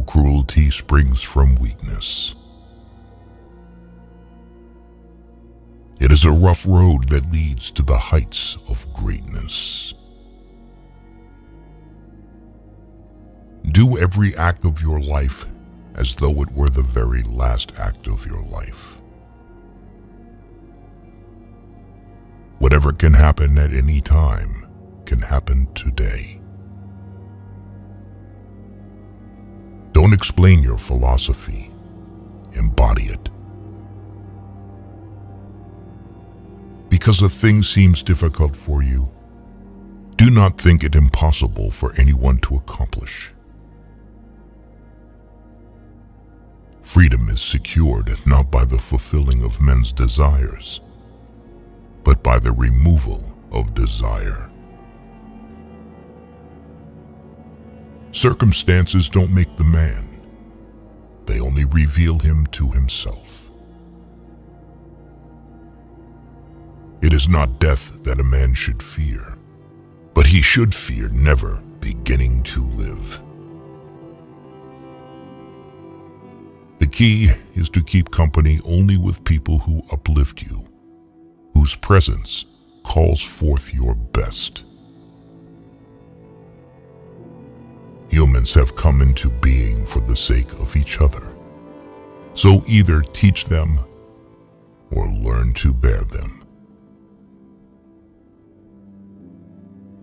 All cruelty springs from weakness. It is a rough road that leads to the heights of greatness. Do every act of your life as though it were the very last act of your life. Whatever can happen at any time can happen today. Don't explain your philosophy, embody it. Because a thing seems difficult for you, do not think it impossible for anyone to accomplish. Freedom is secured not by the fulfilling of men's desires, but by the removal of desire. Circumstances don't make the man. They only reveal him to himself. It is not death that a man should fear, but he should fear never beginning to live. The key is to keep company only with people who uplift you, whose presence calls forth your best. Humans have come into being for the sake of each other, so either teach them or learn to bear them.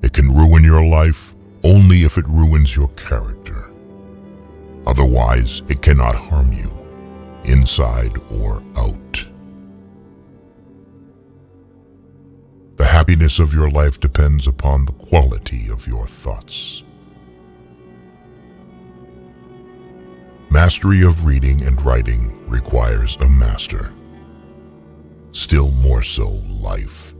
It can ruin your life only if it ruins your character. Otherwise, it cannot harm you, inside or out. The happiness of your life depends upon the quality of your thoughts. Mastery of reading and writing requires a master. Still more so, life.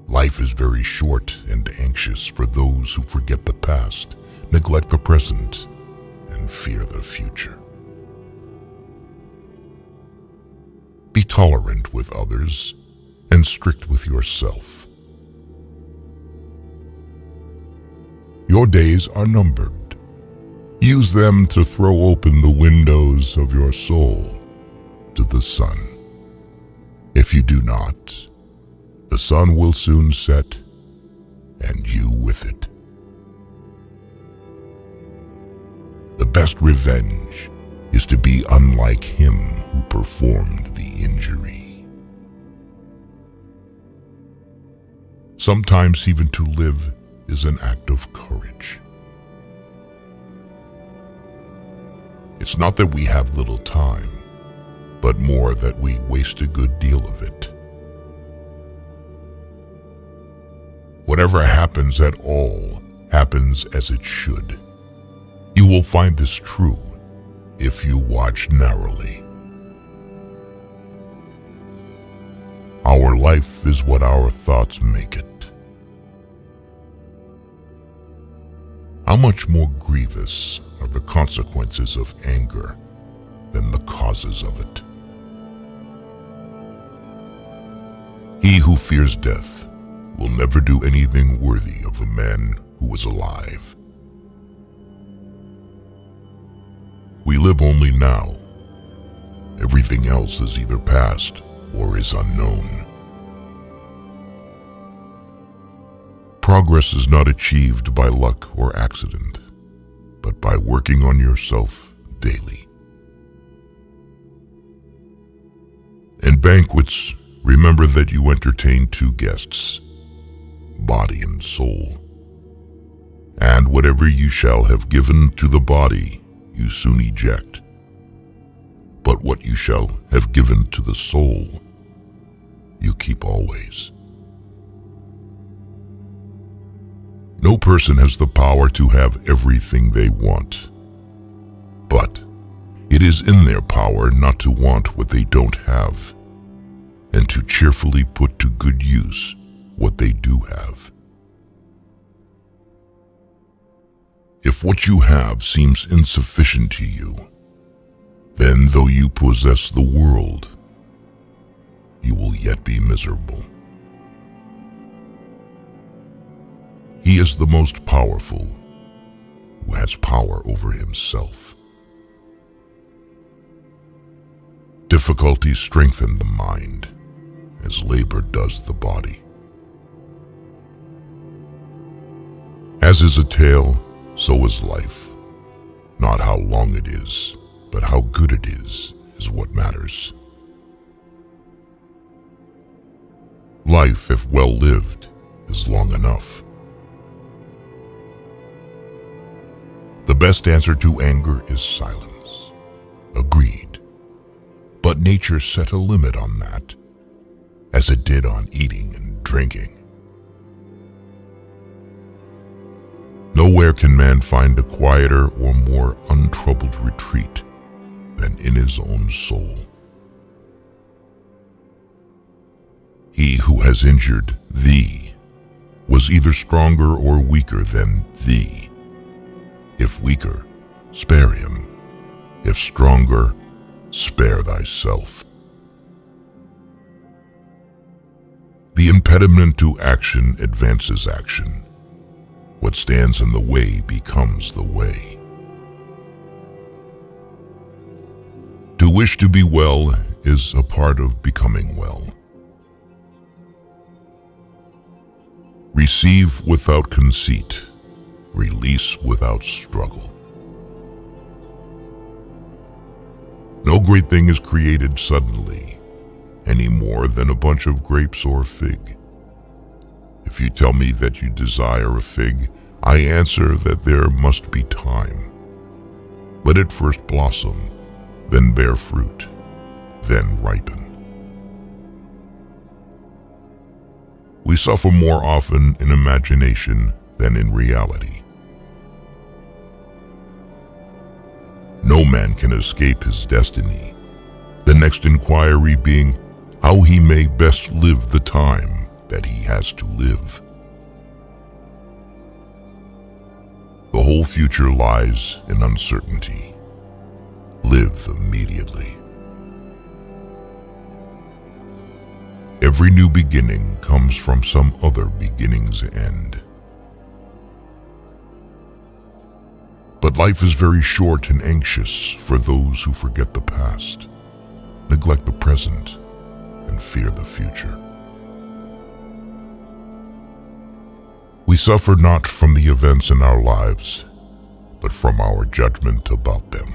Life is very short and anxious for those who forget the past, neglect the present, and fear the future. Be tolerant with others and strict with yourself. Your days are numbered. Use them to throw open the windows of your soul to the sun. If you do not, the sun will soon set, and you with it. The best revenge is to be unlike him who performed the injury. Sometimes even to live is an act of courage. It's not that we have little time, but more that we waste a good deal of it. Whatever happens at all happens as it should. You will find this true if you watch narrowly. Our life is what our thoughts make it. How much more grievous are the consequences of anger than the causes of it? He who fears death will never do anything worthy of a man who is alive. We live only now. Everything else is either past or is unknown. Progress is not achieved by luck or accident, but by working on yourself daily. In banquets, remember that you entertain two guests, body and soul. And whatever you shall have given to the body, you soon eject. But what you shall have given to the soul, you keep always. No person has the power to have everything they want, but it is in their power not to want what they don't have, and to cheerfully put to good use what they do have. If what you have seems insufficient to you, then though you possess the world, you will yet be miserable. He is the most powerful who has power over himself. Difficulties strengthen the mind, as labor does the body. As is a tale, so is life. Not how long it is, but how good it is what matters. Life, if well lived, is long enough. The best answer to anger is silence. Agreed. But nature set a limit on that, as it did on eating and drinking. Nowhere can man find a quieter or more untroubled retreat than in his own soul. He who has injured thee was either stronger or weaker than thee. If weaker, spare him. If stronger, spare thyself. The impediment to action advances action. What stands in the way becomes the way. To wish to be well is a part of becoming well. Receive without conceit, release without struggle. No great thing is created suddenly, any more than a bunch of grapes or a fig. If you tell me that you desire a fig, I answer that there must be time. Let it first blossom, then bear fruit, then ripen. We suffer more often in imagination than in reality. No man can escape his destiny, the next inquiry being how he may best live the time that he has to live. The whole future lies in uncertainty. Live immediately. Every new beginning comes from some other beginning's end. But life is very short and anxious for those who forget the past, neglect the present, and fear the future. We suffer not from the events in our lives, but from our judgment about them.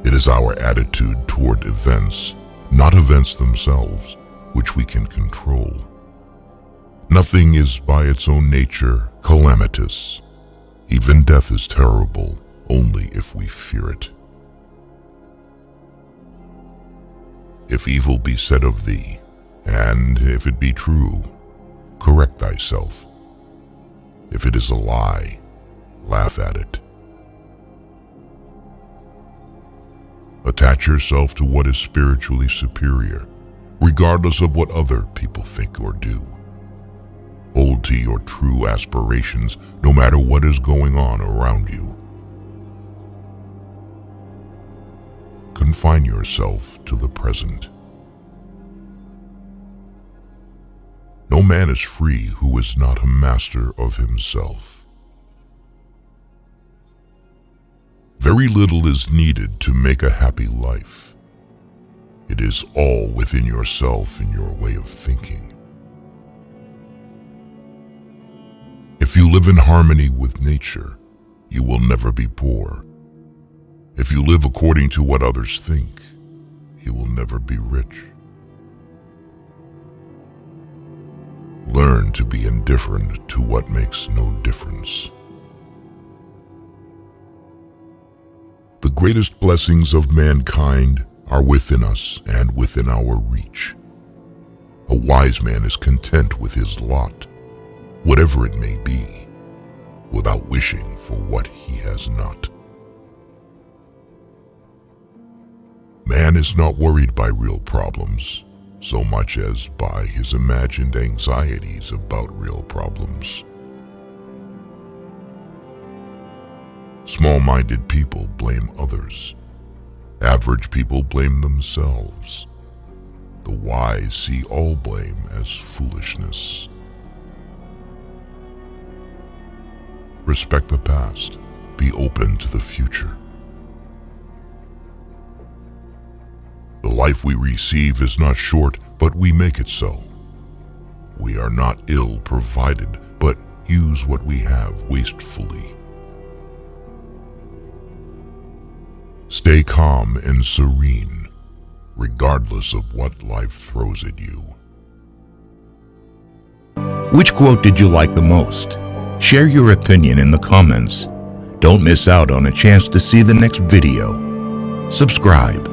It is our attitude toward events, not events themselves, which we can control. Nothing is by its own nature calamitous. Even death is terrible only if we fear it. If evil be said of thee, and if it be true, correct thyself. If it is a lie, laugh at it. Attach yourself to what is spiritually superior, regardless of what other people think or do. Hold to your true aspirations, no matter what is going on around you. Confine yourself to the present. No man is free who is not a master of himself. Very little is needed to make a happy life. It is all within yourself and your way of thinking. If you live in harmony with nature, you will never be poor. If you live according to what others think, you will never be rich. Learn to be indifferent to what makes no difference. The greatest blessings of mankind are within us and within our reach. A wise man is content with his lot, whatever it may be, without wishing for what he has not. Man is not worried by real problems, so much as by his imagined anxieties about real problems. Small-minded people blame others. Average people blame themselves. The wise see all blame as foolishness. respect the past. Be open to the future. The life we receive is not short, but we make it so. We are not ill provided, but use what we have wastefully. Stay calm and serene, regardless of what life throws at you. Which quote did you like the most? Share your opinion in the comments. Don't miss out on a chance to see the next video. Subscribe.